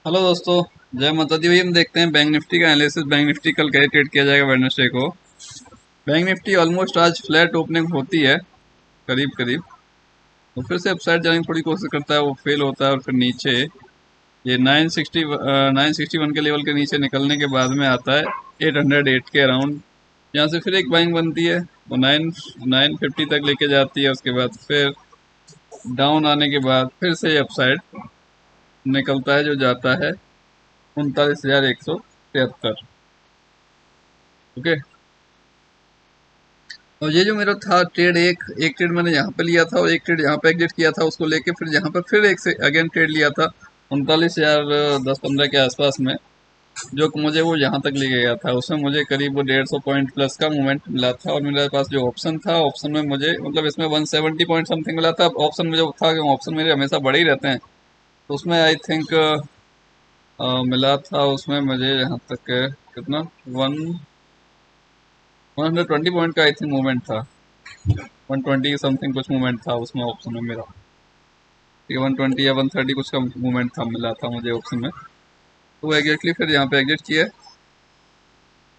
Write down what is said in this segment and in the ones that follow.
Hello दोस्तों, जय माता दी। हम देखते हैं बैंक निफ्टी का एनालिसिस। बैंक निफ्टी कल कैसे ट्रेड किया जाएगा वेडनेसडे को। बैंक निफ्टी ऑलमोस्ट आज फ्लैट ओपनिंग होती है करीब करीब, तो फिर से अपसाइड जाने की थोड़ी कोशिश करता है, वो फेल होता है और फिर नीचे ये 961 के लेवल के नीचे निकलने के बाद में आता है 808 के अराउंड। यहाँ से फिर एक बाइंग बनती है, वो 950 तक लेके जाती है। उसके बाद फिर डाउन आने के बाद फिर से अपसाइड निकलता है, जो जाता है 39,173। ओके। और ये जो मेरा था ट्रेड, एक ट्रेड मैंने यहाँ पे लिया था और एक ट्रेड यहाँ पे एग्जिट किया था, उसको लेके फिर यहाँ पे फिर एक से अगेन ट्रेड लिया था 39,000 10-15 के आसपास में, जो कि मुझे वो यहाँ तक ले गया था। उसमें मुझे करीब वो 150 पॉइंट प्लस का मूवमेंट मिला था। और मेरे पास जो ऑप्शन था, ऑप्शन में मुझे मतलब इसमें 170 पॉइंट समथिंग मिला था। ऑप्शन में जो था कि ऑप्शन मेरे हमेशा बड़े ही रहते हैं, तो उसमें आई थिंक मिला था उसमें मुझे यहाँ तक कितना 120 पॉइंट का आई थिंक मूवमेंट था। 120 समथिंग कुछ मूवमेंट था उसमें ऑप्शन में मेरा। 120 या 130 कुछ का मूवमेंट था, मिला था मुझे ऑप्शन में। तो वो एग्जैक्टली फिर यहाँ पे एग्जिट किया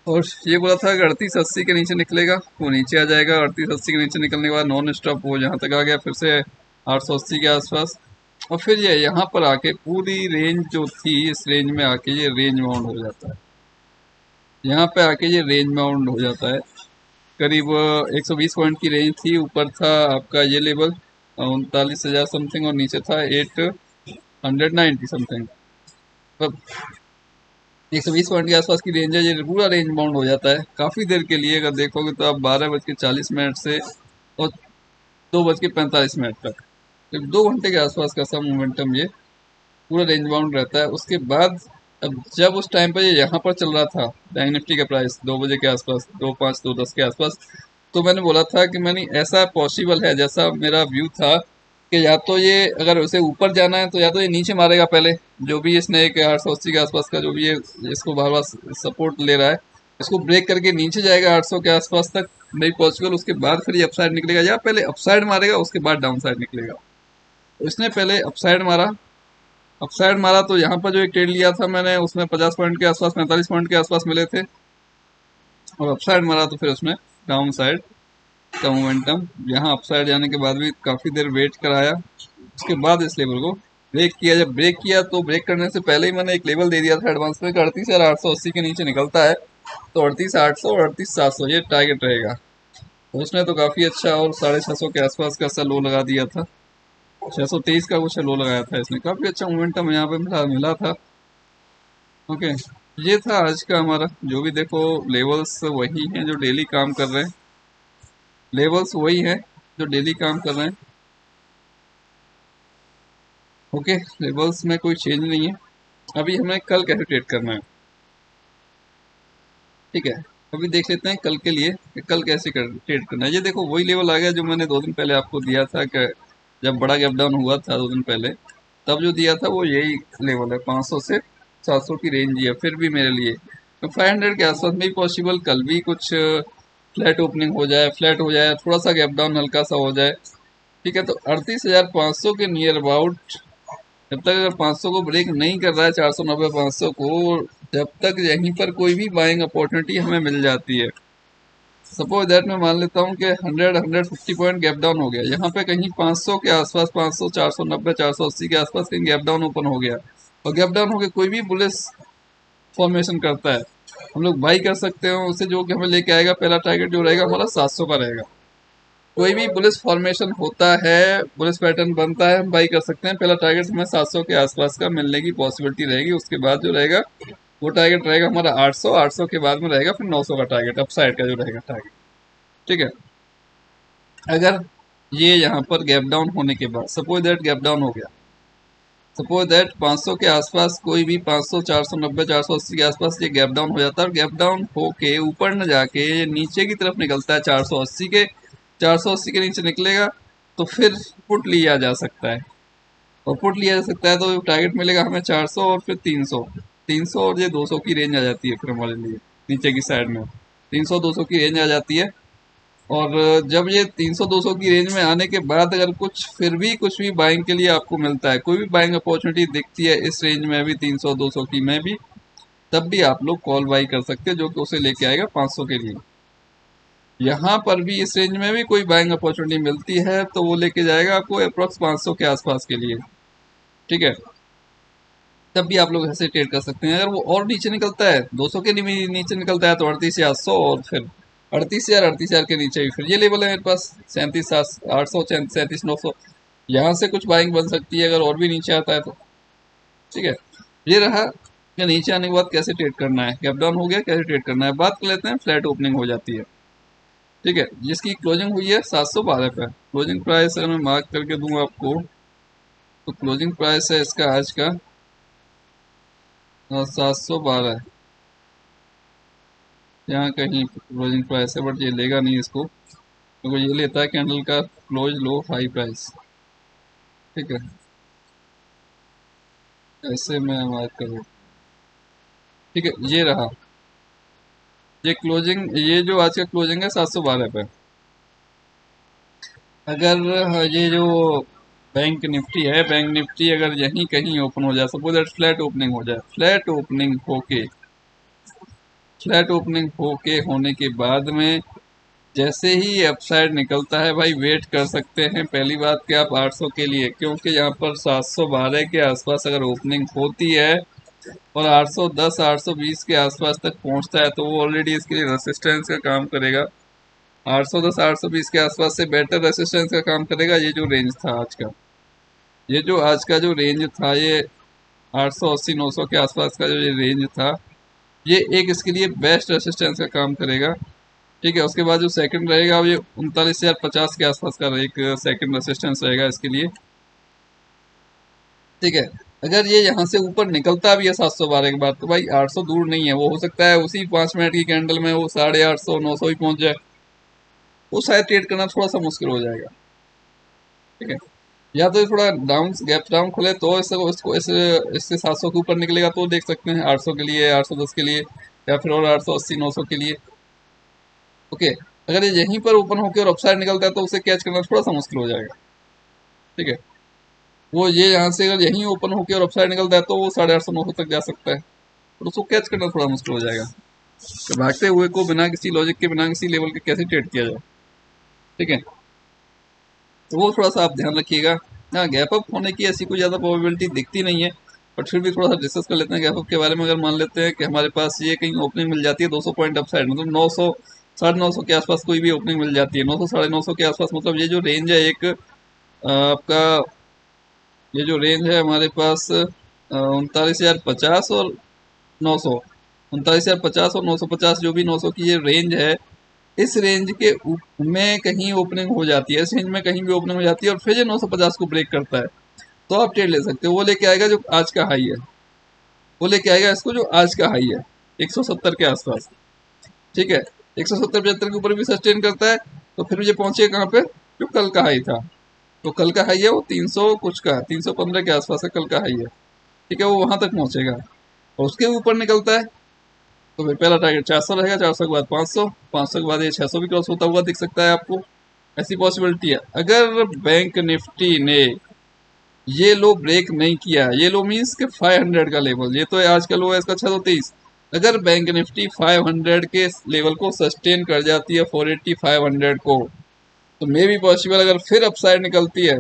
और ये बोला था कि 3880 के नीचे निकलेगा वो नीचे आ जाएगा। 3880 के नीचे निकलने के बाद नॉन स्टॉप वो यहाँ तक आ गया, फिर से 880 के आसपास। और फिर ये यहाँ पर आके पूरी रेंज जो थी, इस रेंज में आके ये रेंज बाउंड हो जाता है। यहाँ पे आके ये रेंज बाउंड हो जाता है। करीब 120 पॉइंट की रेंज थी। ऊपर था आपका ये लेवल 39,000 समथिंग, और नीचे था 890 समथिंग। मतलब 120 पॉइंट के आसपास की रेंज है। ये पूरा रेंज बाउंड हो जाता है काफ़ी देर के लिए। अगर देखोगे तो आप 12:40 से और 2:45 तक, करीब 2 घंटे के आसपास का सब मोमेंटम ये पूरा रेंज बाउंड रहता है। उसके बाद अब जब उस टाइम पर ये यहाँ पर चल रहा था बैंक निफ्टी का प्राइस 2 बजे के आसपास, 2:05 2:10 के आसपास, तो मैंने बोला था कि मैंने ऐसा पॉसिबल है, जैसा मेरा व्यू था कि या तो ये अगर उसे ऊपर जाना है तो या तो ये नीचे मारेगा पहले, जो भी इसने एक 880 के आसपास का जो भी ये इसको बार बार सपोर्ट ले रहा है, इसको ब्रेक करके नीचे जाएगा 800 के आसपास तक, नहीं पॉसिबल। उसके बाद फिर ये अपसाइड निकलेगा, या पहले अपसाइड मारेगा उसके बाद डाउन साइड निकलेगा। तो इसने पहले अपसाइड मारा तो यहाँ पर जो एक ट्रेड लिया था मैंने, उसमें 50 पॉइंट के आसपास, 45 पॉइंट के आसपास मिले थे। और अपसाइड मारा तो फिर उसमें डाउन साइड का मोमेंटम, यहाँ अपसाइड जाने के बाद भी काफ़ी देर वेट कराया। उसके बाद इस लेवल को ब्रेक किया। जब ब्रेक किया तो ब्रेक करने से पहले ही मैंने एक लेवल दे दिया था एडवांस में कि 38,880 के नीचे निकलता है तो 38,800 और 38,700 ये टारगेट रहेगा। तो उसने तो काफ़ी अच्छा, और 650 के आसपास का सा लो लगा दिया था। 623 का कुछ लो लगाया था इसने। काफ़ी अच्छा मोमेंटम यहाँ पे मिला था। ओके। ये था आज का हमारा। जो भी देखो, लेवल्स वही हैं जो डेली काम कर रहे हैं। लेवल्स वही हैं जो डेली काम कर रहे हैं। ओके। लेवल्स में कोई चेंज नहीं है। अभी हमें कल कैसे ट्रेड करना है, ठीक है। अभी देख लेते हैं कल के लिए कि कल कैसे ट्रेड करना है। ये देखो वही लेवल आ गया जो मैंने 2 दिन पहले आपको दिया था कि जब बड़ा गैप डाउन हुआ था 2 दिन पहले, तब जो दिया था वो यही लेवल है। 500 से 700 की रेंज ही है फिर भी मेरे लिए। तो 500 के आसपास में ही पॉसिबल कल भी कुछ फ्लैट ओपनिंग हो जाए, फ्लैट हो जाए, थोड़ा सा गैप डाउन हल्का सा हो जाए, ठीक है। तो 38,500 के नियर अबाउट जब तक अगर 500 को ब्रेक नहीं कर रहा है, 490 500 को, जब तक यहीं पर कोई भी बाइंग अपॉर्चुनिटी हमें मिल जाती है। सपोज दैट मैं मान लेता हूँ कि 150 पॉइंट गैप डाउन हो गया, यहाँ पे कहीं 500 के आसपास, 500 490 480 के आसपास कहीं गैप डाउन ओपन हो गया, और गैप डाउन होकर कोई भी बुलिश फॉर्मेशन करता है, हम लोग बाई कर सकते हैं उसे। जो कि हमें लेके आएगा, पहला टारगेट जो रहेगा हमारा 700 का रहेगा। कोई भी बुलिस फॉर्मेशन होता है, बुलिस पैटर्न बनता है, हम बाई कर सकते हैं। पहला टारगेट हमें 700 के आसपास का मिलने की पॉसिबिलिटी रहेगी। उसके बाद जो रहेगा वो टारगेट रहेगा हमारा 800। 800 के बाद में रहेगा फिर 900 का टारगेट, अपसाइड का जो रहेगा टारगेट, ठीक है। अगर ये यहाँ पर गैप डाउन होने के बाद, सपोज दैट गैप डाउन हो गया, सपोज दैट 500 के आसपास कोई भी 500 490 480 के आसपास ये गैप डाउन हो जाता है, और गैप डाउन होके ऊपर न जाके ये नीचे की तरफ निकलता है 480 के, 480 के नीचे निकलेगा तो फिर पुट लिया जा सकता है। और पुट लिया जा सकता है तो टारगेट मिलेगा हमें 400 और फिर 300। 300 और ये 200 की रेंज आ जाती है फिर हमारे लिए नीचे की साइड में। 300 200 की रेंज आ जाती है। और जब ये 300-200 की रेंज में आने के बाद अगर कुछ भी बाइंग के लिए आपको मिलता है, कोई भी बाइंग अपॉर्चुनिटी दिखती है इस रेंज में भी 300-200 की में भी, तब भी आप लोग कॉल बाई कर सकते हैं, जो कि उसे लेके आएगा 500 के लिए। यहाँ पर भी इस रेंज में भी कोई बाइंग अपॉर्चुनिटी मिलती है तो वो लेके जाएगा आपको अप्रोक्स 500 के आसपास के लिए, ठीक है। तब भी आप लोग ऐसे ट्रेड कर सकते हैं। अगर वो और नीचे निकलता है, 200 के नीचे निकलता है, तो 38,800, और फिर 38,000 के नीचे भी फिर ये लेवल है मेरे पास 37,800, 37,900। यहाँ से कुछ बाइंग बन सकती है अगर और भी नीचे आता है तो, ठीक है। ये रहा कि नीचे आने के बाद कैसे ट्रेड करना है, गैप डाउन हो गया कैसे ट्रेड करना है। बात कर लेते हैं फ्लैट ओपनिंग हो जाती है, ठीक है, जिसकी क्लोजिंग हुई है 712 पे। क्लोजिंग प्राइस अगर मैं मार्क करके दूं आपको, तो क्लोजिंग प्राइस है इसका आज का 712, यहाँ कहीं क्लोजिंग प्राइस है, बट ये लेगा नहीं इसको, तो ये लेता है कैंडल का क्लोज लो हाई प्राइस, ठीक है। ऐसे मैं मार्क करूँ, ठीक है। ये रहा, ये क्लोजिंग, ये जो आज का क्लोजिंग है 712 पे। अगर ये जो बैंक निफ्टी है, बैंक निफ्टी अगर यहीं कहीं ओपन हो जाए, सपोज दैट फ्लैट ओपनिंग हो जाए, फ्लैट ओपनिंग होके होने के बाद में जैसे ही अपसाइड निकलता है भाई, वेट कर सकते हैं पहली बात कि आप 800 के लिए, क्योंकि यहाँ पर 712 के आसपास अगर ओपनिंग होती है और 810 820 के आसपास तक पहुंचता है, तो वो ऑलरेडी इसके लिए रेसिस्टेंस का काम करेगा। 810 820 के आसपास से बेटर रेसिस्टेंस का काम करेगा ये जो रेंज था आज का, ये जो आज का जो रेंज था, ये 880 900 के आसपास का जो ये रेंज था, ये एक इसके लिए बेस्ट रेसिस्टेंस का काम करेगा, ठीक है। उसके बाद जो सेकंड रहेगा वो ये 39,050 के आसपास का एक सेकंड रेसिस्टेंस रहेगा इसके लिए, ठीक है। अगर ये यहाँ से ऊपर निकलता भी है 712 के बाद, तो भाई 800 दूर नहीं है, वो हो सकता है उसी 5 मिनट की कैंडल में वो 850 900 ही पहुंच जाए, वो शायद ट्रेड करना थोड़ा सा मुश्किल हो जाएगा, ठीक है। या तो ये थोड़ा डाउन गैप डाउन खुले तो इसको इससे 700 के ऊपर निकलेगा तो देख सकते हैं 800 के लिए, 810 के लिए, या फिर और 880 900 के लिए, ओके। अगर ये यहीं पर ओपन होकर और अपसाइड निकलता है तो उसे कैच करना थोड़ा सा मुश्किल हो जाएगा, ठीक है। वो ये यहाँ से अगर यहीं ओपन होकर और अपसाइड निकलता है तो वो 850 900 तक जा सकता है, और उसको कैच करना थोड़ा मुश्किल हो जाएगा। तो भागते हुए को बिना किसी लॉजिक के, बिना किसी लेवल के कैसे ट्रेड किया जाए, ठीक है। तो वो थोड़ा सा आप ध्यान रखिएगा। हाँ, गैप अप होने की ऐसी कोई ज़्यादा प्रोबेबिलिटी दिखती नहीं है, बट फिर भी थोड़ा सा डिस्कस कर लेते हैं गैप अप के बारे में। अगर मान लेते हैं कि हमारे पास ये कहीं ओपनिंग मिल जाती है 200 पॉइंट अप साइड, मतलब 900 950 के आसपास कोई भी ओपनिंग मिल जाती है, 900 950 के आसपास, मतलब ये जो रेंज है एक आपका, ये जो रेंज है हमारे पास 39,050 और 900, 39,050 और 950, जो भी 900 की ये रेंज है, इस रेंज के में कहीं ओपनिंग हो जाती है, इस रेंज में कहीं भी ओपनिंग हो जाती है और फिर ये 950 को ब्रेक करता है, तो आप ट्रेड ले सकते हो। वो लेके आएगा जो आज का हाई है, वो लेके आएगा इसको जो आज का हाई है 170 के आसपास, ठीक है। 170 75 के ऊपर भी सस्टेन करता है तो फिर ये पहुंचे कहाँ पे, जो कल का हाई था। तो कल का हाई है वो 300 कुछ का, 315 के आसपास है कल का हाई है, ठीक है। वो वहां तक पहुंचेगा और उसके ऊपर निकलता है तो फिर पहला टारगेट 400 रहेगा, 400 के बाद 500, 500 के बाद ये 600 भी क्रॉस होता हुआ दिख सकता है आपको, ऐसी पॉसिबिलिटी है। अगर बैंक निफ्टी ने ये लो ब्रेक नहीं किया, ये लो मीन्स के 500 का लेवल, ये तो आज का लो है इसका 623, अगर बैंक निफ्टी 500 के लेवल को सस्टेन कर जाती है 480 500 को, तो मे भी पॉसिबल अगर फिर अपसाइड निकलती है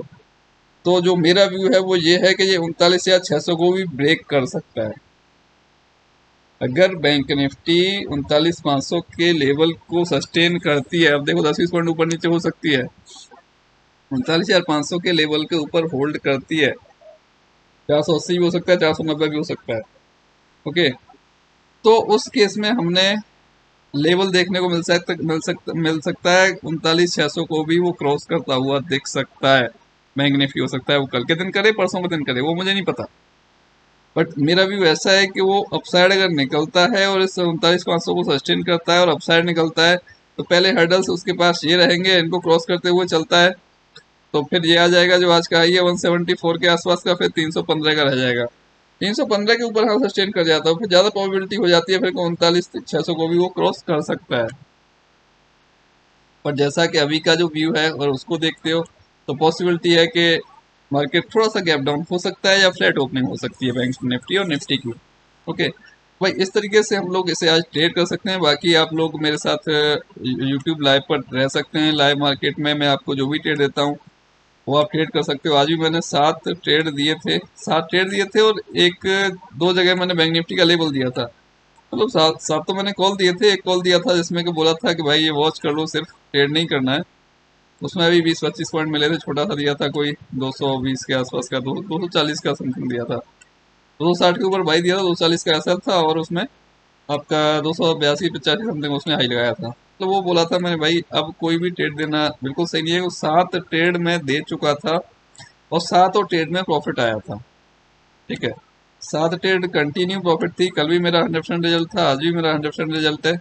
तो जो मेरा व्यू है वो ये है कि ये 39,600 को भी ब्रेक कर सकता है। अगर बैंक निफ्टी 39,500 के लेवल को सस्टेन करती है, अब देखो 10-20 पॉइंट ऊपर नीचे हो सकती है, 39,500 के लेवल के ऊपर होल्ड करती है, 480 भी हो सकता है, 490 भी हो सकता है, ओके। तो उस केस में हमने लेवल देखने को मिल सकता है 39,600 को भी वो क्रॉस करता हुआ दिख सकता है। बैंक निफ्टी हो सकता है वो कल के दिन करे, परसों के दिन करे, वो मुझे नहीं पता, बट मेरा व्यू ऐसा है कि वो अपसाइड अगर निकलता है और इस 39,500 को सस्टेन करता है और अपसाइड निकलता है, तो पहले हर्डल्स उसके पास ये रहेंगे, इनको क्रॉस करते हुए चलता है तो फिर ये आ जाएगा जो आज का हाई है 174 के आसपास का, फिर 315 का रह जाएगा। 315 के ऊपर हाँ सस्टेन कर जाता है, फिर ज़्यादा प्रोबेबिलिटी हो जाती है फिर 39,600 को भी वो क्रॉस कर सकता है, पर जैसा कि अभी का जो व्यू है और उसको देखते हो तो पॉसिबिलिटी है कि मार्केट थोड़ा सा गैप डाउन हो सकता है या फ्लैट ओपनिंग हो सकती है बैंक निफ्टी और निफ्टी की। ओके भाई, इस तरीके से हम लोग इसे आज ट्रेड कर सकते हैं। बाकी आप लोग मेरे साथ यूट्यूब लाइव पर रह सकते हैं। लाइव मार्केट में मैं आपको जो भी ट्रेड देता हूँ वो आप ट्रेड कर सकते हो। आज भी मैंने 7 ट्रेड दिए थे और एक दो जगह मैंने बैंक निफ्टी का लेबल दिया था। मतलब सात सात तो मैंने कॉल दिए थे। एक कॉल दिया था जिसमें कि बोला था कि भाई ये वॉच कर लो, सिर्फ ट्रेड नहीं करना है। उसमें अभी 20-25 पॉइंट मिले थे। छोटा सा दिया था कोई 220 के आसपास का, 240 का समथिंग दिया था। 260 के ऊपर बाई दिया था, 240 का एसएल था और उसमें आपका 282-85 समथिंग उसने हाई लगाया था। तो वो बोला था मैंने, भाई अब कोई भी ट्रेड देना बिल्कुल सही नहीं है। वो 7 ट्रेड में दे चुका था और 7 ट्रेड में प्रॉफिट आया था। ठीक है, 7 ट्रेड कंटिन्यू प्रॉफिट थी। कल भी मेरा 100% रिजल्ट था, आज भी मेरा 100% रिजल्ट है।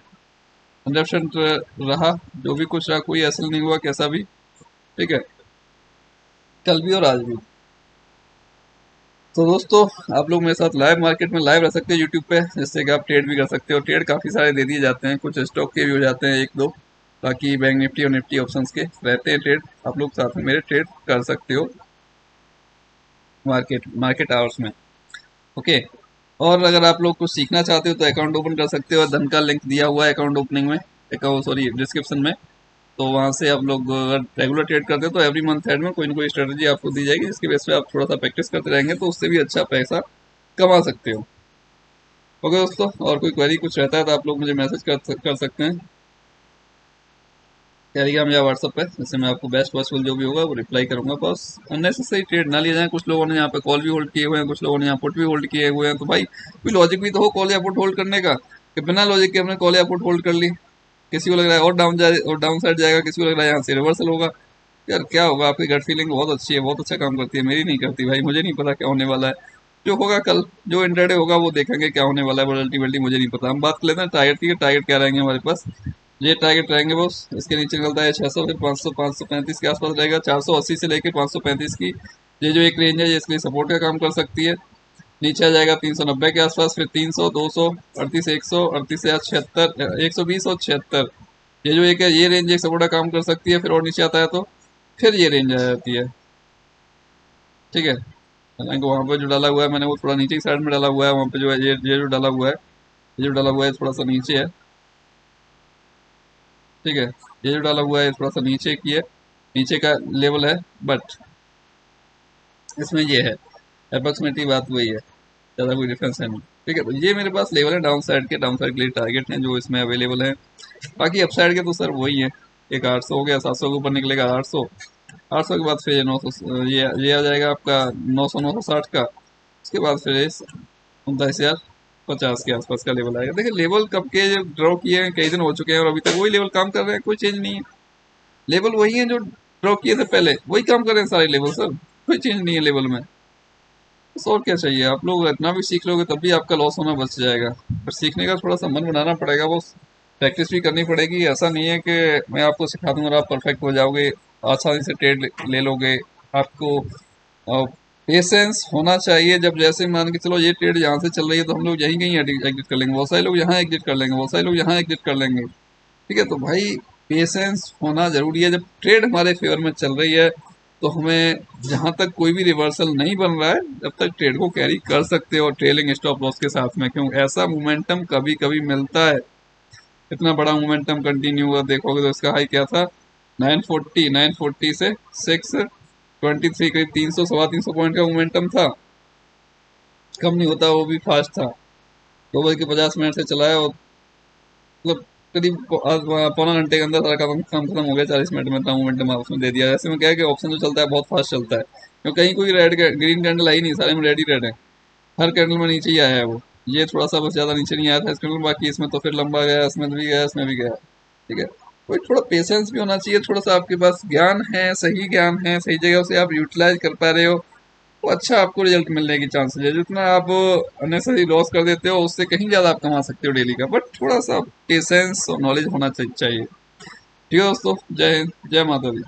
100% रहा, जो भी कुछ रहा, कोई एसएल नहीं हुआ कैसा भी। ठीक है, कल भी और आज भी। तो दोस्तों, आप लोग मेरे साथ लाइव मार्केट में लाइव रह सकते हैं यूट्यूब पे, जिससे कि आप ट्रेड भी कर सकते हो। ट्रेड काफ़ी सारे दे दिए जाते हैं, कुछ स्टॉक के भी हो जाते हैं एक दो। बाकी बैंक निफ्टी और निफ्टी ऑप्शंस के रहते हैं ट्रेड। आप लोग साथ में मेरे ट्रेड कर सकते हो मार्केट मार्केट आवर्स में। ओके, और अगर आप लोग कुछ सीखना चाहते हो तो अकाउंट ओपन कर सकते हो। धन का लिंक दिया हुआ है अकाउंट ओपनिंग में, अकाउंट सॉरी डिस्क्रिप्शन में। तो वहाँ से आप लोग अगर रेगुलर ट्रेड करते हो तो एवरी मंथ एंड में कोई ना कोई स्ट्रेटजी आपको दी जाएगी, जिसकी बेस पे आप थोड़ा सा प्रैक्टिस करते रहेंगे तो उससे भी अच्छा पैसा कमा सकते हो। ओके दोस्तों, और कोई क्वेरी कुछ रहता है तो आप लोग मुझे मैसेज कर सकते हैं टेलीग्राम या व्हाट्सएप पे, जिससे मैं आपको बेस्ट पॉसिबल जो भी होगा वो रिप्लाई करूंगा। बस अननेसेसरी ट्रेड ना लिए जाएं। कुछ लोगों ने यहाँ पे कॉल भी होल्ड किए हुए हैं, कुछ लोगों ने यहाँ पुट भी होल्ड किए हुए हैं। तो भाई कोई लॉजिक भी तो हो कॉल या पुट होल्ड करने का, कि बिना लॉजिक के हमने कॉल या पुट होल्ड कर ली। किसी को लग रहा है और डाउन जाए और डाउन साइड जाएगा, किसी को लग रहा है यहाँ से रिवर्सल होगा। यार क्या होगा, आपकी गट फीलिंग बहुत अच्छी है, बहुत अच्छा काम करती है, मेरी नहीं करती भाई। मुझे नहीं पता क्या होने वाला है। जो होगा कल, जो इंटरडे होगा वो देखेंगे क्या होने वाला है। वोलेटिलिटी वोलेटिलिटी मुझे नहीं पता। हम बात कर लेते हैं टारगेट की। टारगेट क्या रहेंगे हमारे पास, ये टारगेट रहेंगे बस। इसके नीचे निकलता है 600 से 500, 535 के आसपास रहेगा। 480 से लेकर 535 की ये जो एक रेंज है, ये इसके लिए सपोर्ट का काम कर सकती है। नीचे आ जाएगा 390 के आसपास, फिर 300, 200, 38, 100, 38 या 76, 120 और 76, ये जो एक है ये रेंज एक सपोर्ट का काम कर सकती है। फिर और नीचे आता है तो फिर ये रेंज आ जाती है। ठीक है, हालांकि वहाँ पे जो डाला हुआ है मैंने वो थोड़ा नीचे की साइड में डाला हुआ है। वहाँ पे जो है ये जो डाला हुआ है, ये जो डाला हुआ है थोड़ा सा नीचे है। ठीक है, ये जो डाला हुआ है थोड़ा सा नीचे की है, नीचे का लेवल है। बट इसमें ये है अप्रोक्सीमेटली बात वही है, ज़्यादा कोई डिफरेंस है नहीं। ठीक है, तो ये मेरे पास लेवल है डाउन साइड के। डाउन साइड के लिए टारगेट हैं जो इसमें अवेलेबल है। बाकी अप साइड के तो सर वही है, एक 800 हो गया, 700 के ऊपर निकलेगा 800, 800 के बाद फिर ये 900, ये आ जाएगा आपका 900, 960 का। उसके बाद फिर 29,050 के आसपास का लेवल आएगा। देखिए लेवल कब के ड्रॉ किए हैं, कई दिन हो चुके हैं और अभी तक वही लेवल काम कर रहे हैं, कोई चेंज नहीं है। लेवल वही है जो ड्रॉ किए थे पहले, वही काम कर रहे हैं सारे लेवल सर, कोई चेंज नहीं है लेवल में। बस और क्या चाहिए, आप लोग इतना भी सीख लोगे तब भी आपका लॉस होना बच जाएगा। पर सीखने का थोड़ा सा मन बनाना पड़ेगा, वो प्रैक्टिस भी करनी पड़ेगी। ऐसा नहीं है कि मैं आपको सिखा दूंगा और आप परफेक्ट हो जाओगे, आसानी से ट्रेड ले लोगे। आपको पेशेंस होना चाहिए। जब जैसे मान के चलो ये ट्रेड यहाँ से चल रही है तो हम लोग यहीं कहीं एग्जिट कर लेंगे, बहुत सारे लोग यहाँ एग्जिट कर लेंगे, बहुत सारे लोग यहाँ एग्जिट कर लेंगे। ठीक है, तो भाई पेशेंस होना जरूरी है। जब ट्रेड हमारे फेवर में चल रही है तो हमें, जहां तक कोई भी रिवर्सल नहीं बन रहा है जब तक ट्रेड को कैरी कर सकते हो ट्रेलिंग स्टॉप लॉस के साथ में। क्यों, ऐसा मोमेंटम कभी कभी मिलता है। इतना बड़ा मोमेंटम कंटिन्यू हुआ, देखोगे तो इसका हाई क्या था 940, 940 से 623, करीब 300, 350 पॉइंट का मोमेंटम था। कम नहीं होता, वो भी फास्ट था। 2 बज के 50 मिनट से चला है और मतलब करीब पौना घंटे के अंदर सारा काम काम खत्म हो गया। 40 मिनट में इतना मोमेंटम उसमें दे दिया। ऐसे में क्या है कि ऑप्शन जो चलता है बहुत फास्ट चलता है, क्योंकि कहीं कोई रेड ग्रीन कैंडल आई नहीं, सारे में रेड ही रेड है। हर कैंडल में नीचे ही आया है वो, ये थोड़ा सा बस ज़्यादा नीचे नहीं आया था इस कैंडल, बाकी इसमें तो फिर लंबा गया, इसमें भी गया, इसमें भी गया। ठीक है, कोई थोड़ा पेशेंस भी होना चाहिए, थोड़ा सा आपके पास ज्ञान है, सही ज्ञान है, सही जगह से आप यूटिलाइज कर पा रहे हो तो अच्छा आपको रिजल्ट मिलने की चांसेस है। जितना आप अननेसरी लॉस कर देते हो उससे कहीं ज़्यादा आप कमा सकते हो डेली का, बट थोड़ा सा पेशेंस और नॉलेज होना चाहिए। ठीक है दोस्तों, जय हिंद, जय माता दी।